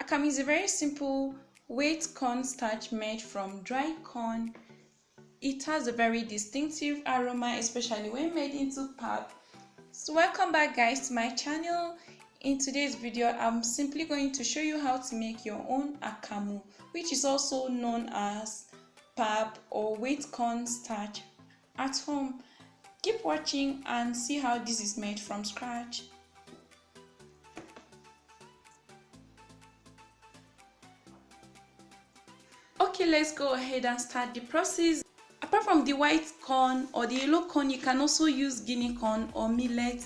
Akamu is a very simple wheat cornstarch made from dry corn. It has a very distinctive aroma, especially when made into pap. So welcome back guys to my channel. In today's video, I'm simply going to show you how to make your own akamu, which is also known as pap or wheat cornstarch at home. Keep watching and see how this is made from scratch. Okay, let's go ahead and start the process. Apart from the white corn or the yellow corn, you can also use guinea corn or millet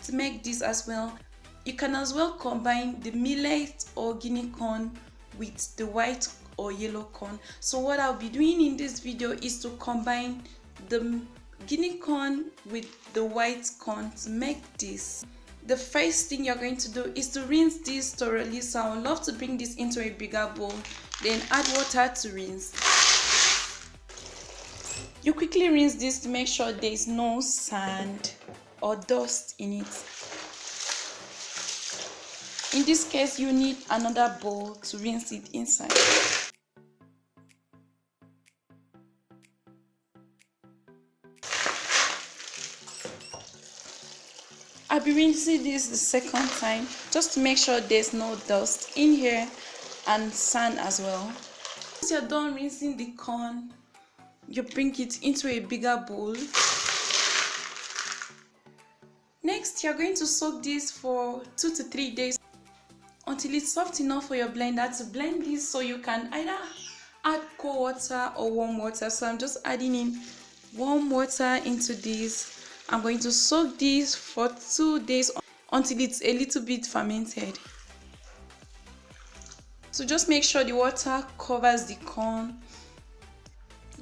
to make this as well. You can as well combine the millet or guinea corn with the white or yellow corn. So what I'll be doing in this video is to combine the guinea corn with the white corn to make this. The first thing you're going to do is to rinse this thoroughly. So I would love to bring this into a bigger bowl, then add water to rinse. You quickly rinse this to make sure there is no sand or dust in it. In this case, you need another bowl to rinse it inside. I'll be rinsing this the second time just to make sure there's no dust in here and sand as well. Once you're done rinsing the corn, you bring it into a bigger bowl. Next, you're going to soak this for 2 to 3 days until it's soft enough for your blender to blend this, so you can either add cold water or warm water. So I'm just adding in warm water into this. I'm going to soak this for 2 days until it's a little bit fermented. So just make sure the water covers the corn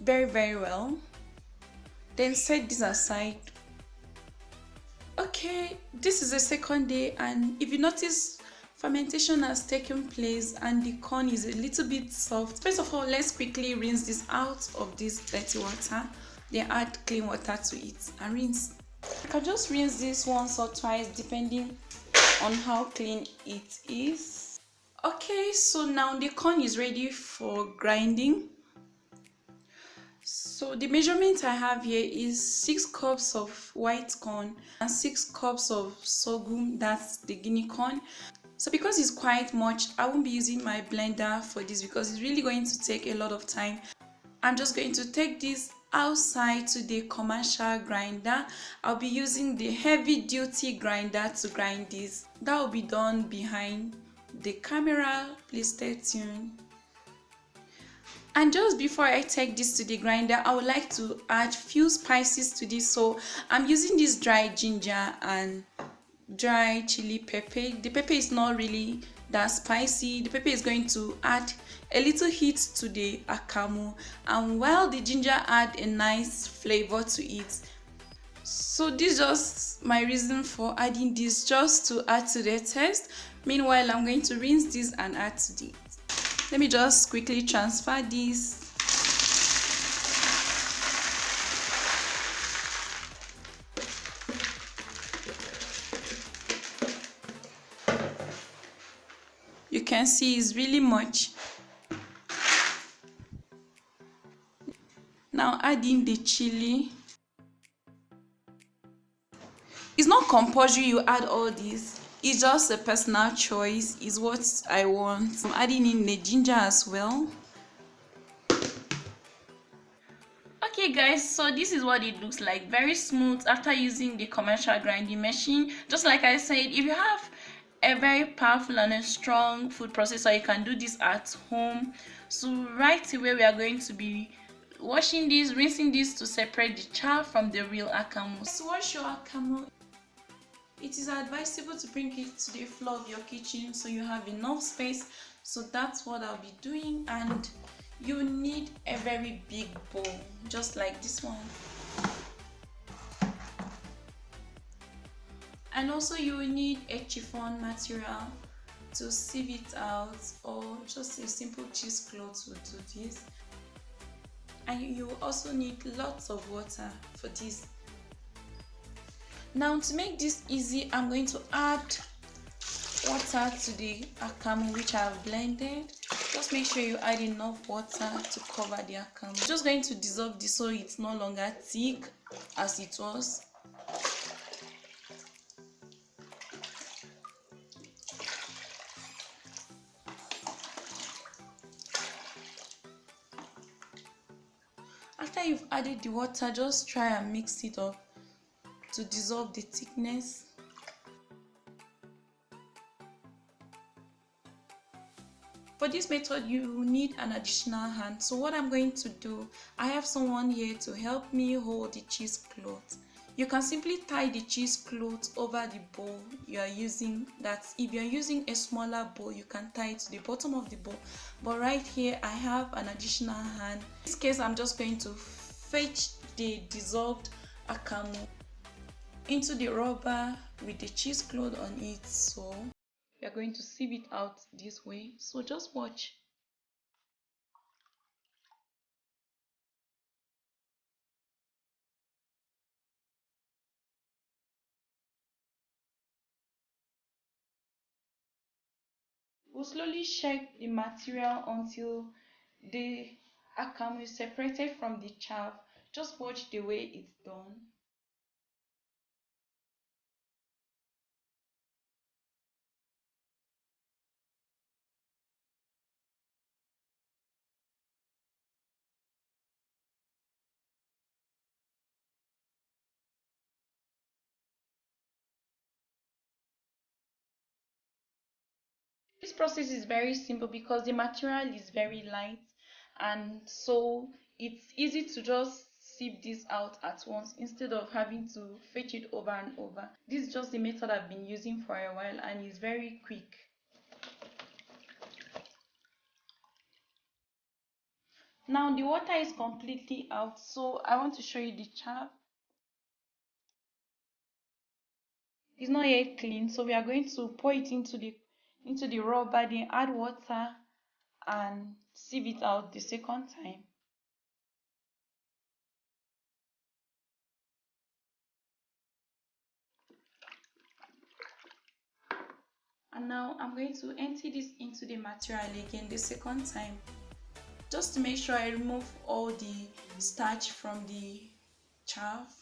very well. Then set this aside. Okay, this is the second day, and if you notice, fermentation has taken place and the corn is a little bit soft. First of all, let's quickly rinse this out of this dirty water. Then add clean water to it and rinse. You can just rinse this once or twice depending on how clean it is. Okay, so now the corn is ready for grinding. So the measurement I have here is 6 cups of white corn and 6 cups of sorghum, that's the guinea corn. So because it's quite much, I won't be using my blender for this because it's really going to take a lot of time. I'm just going to take this outside to the commercial grinder. I'll be using the heavy duty grinder to grind this. That will be done behind the camera. Please stay tuned. And just before I take this to the grinder, I would like to add few spices to this. So I'm using this dry ginger and dry chili pepper. The pepper is not really that spicy. The pepper is going to add a little heat to the akamu, and while the ginger add a nice flavor to it. So this is just my reason for adding this, just to add to the taste. Meanwhile, I'm going to rinse this and add to it. Let me just quickly transfer this. You can see it's really much. Now adding the chili. It's not compulsory you add all this. It's just a personal choice. It's what I want. I'm adding in the ginger as well. Okay guys, so this is what it looks like. Very smooth after using the commercial grinding machine. Just like I said, if you have a very powerful and a strong food processor, you can do this at home. So right away we are going to be washing this, rinsing this to separate the chaff from the real akamu. So wash your akamu. It is advisable to bring it to the floor of your kitchen so you have enough space. So that's what I'll be doing, and you need a very big bowl just like this one. And also you will need a chiffon material to sieve it out, or just a simple cheesecloth will do this. And you will also need lots of water for this. Now to make this easy, I'm going to add water to the akamu which I have blended. Just make sure you add enough water to cover the akamu. I'm just going to dissolve this so it's no longer thick as it was. After you've added the water, just try and mix it up to dissolve the thickness. For this method, you need an additional hand. So what I'm going to do, I have someone here to help me hold the cheesecloth. You can simply tie the cheesecloth over the bowl you are using. That's if you're using a smaller bowl, you can tie it to the bottom of the bowl. But right here, I have an additional hand. In this case, I'm just going to fetch the dissolved akamu into the rubber with the cheesecloth on it. So we are going to sieve it out this way. So just watch. We'll slowly shake the material until the akamu is separated from the chaff. Just watch the way it's done. This process is very simple because the material is very light, and so it's easy to just sieve this out at once instead of having to fetch it over and over. This is just the method I've been using for a while and it's very quick. Now the water is completely out, so I want to show you the chaff. It's not yet clean, so we are going to pour it into the rubber, then add water and sieve it out the second time. And now I'm going to empty this into the material again the second time, just to make sure I remove all the starch from the chaff.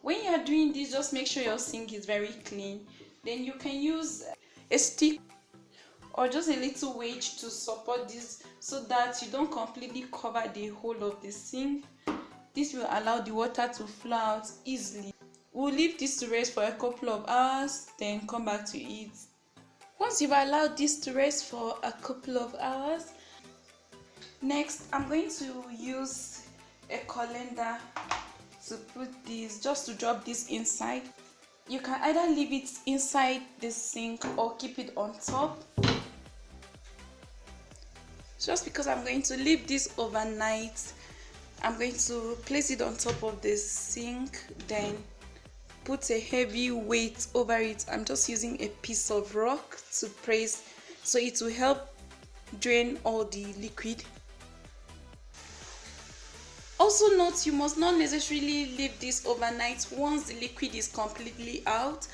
When you are doing this, just make sure your sink is very clean. Then you can use a stick or just a little weight to support this so that you don't completely cover the whole of the sink. This will allow the water to flow out easily. We'll leave this to rest for a couple of hours, then come back to it. Once you've allowed this to rest for a couple of hours, next I'm going to use a colander to put this, just to drop this inside. You can either leave it inside the sink or keep it on top. Just because I'm going to leave this overnight, I'm going to place it on top of the sink, then put a heavy weight over it. I'm just using a piece of rock to press so it will help drain all the liquid. Also note, you must not necessarily leave this overnight. Once the liquid is completely out,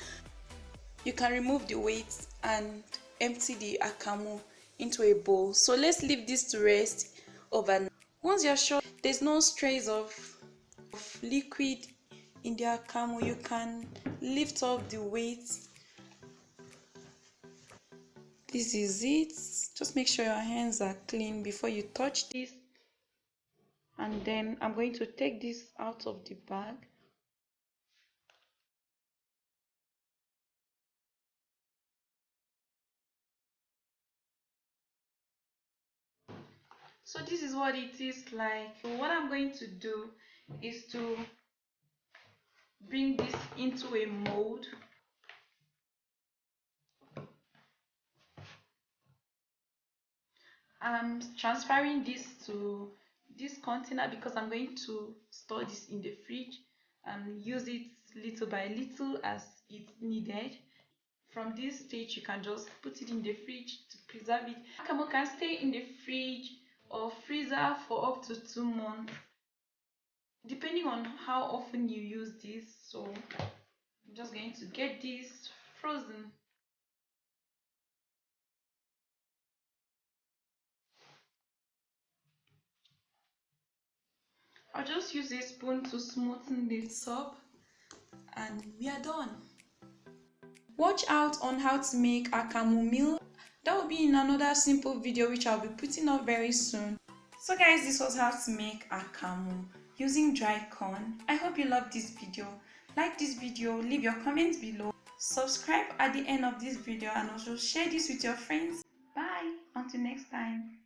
you can remove the weight and empty the akamu into a bowl. So let's leave this to rest overnight. Once you're sure there's no trace of liquid in the akamu, you can lift up the weight. This is it. Just make sure your hands are clean before you touch this. And then I'm going to take this out of the bag. So this is what it is like. So what I'm going to do is to bring this into a mold. I'm transferring this to this container because I'm going to store this in the fridge and use it little by little as it's needed. From this stage, you can just put it in the fridge to preserve it. Akamu can stay in the fridge or freezer for up to 2 months, depending on how often you use this. So I'm just going to get this frozen. I'll just use a spoon to smoothen this up and we are done. Watch out on how to make akamu meal. That will be in another simple video which I'll be putting up very soon. So guys, this was how to make akamu using dry corn. I hope you loved this video. Like this video, leave your comments below, subscribe at the end of this video, and also share this with your friends. Bye, until next time.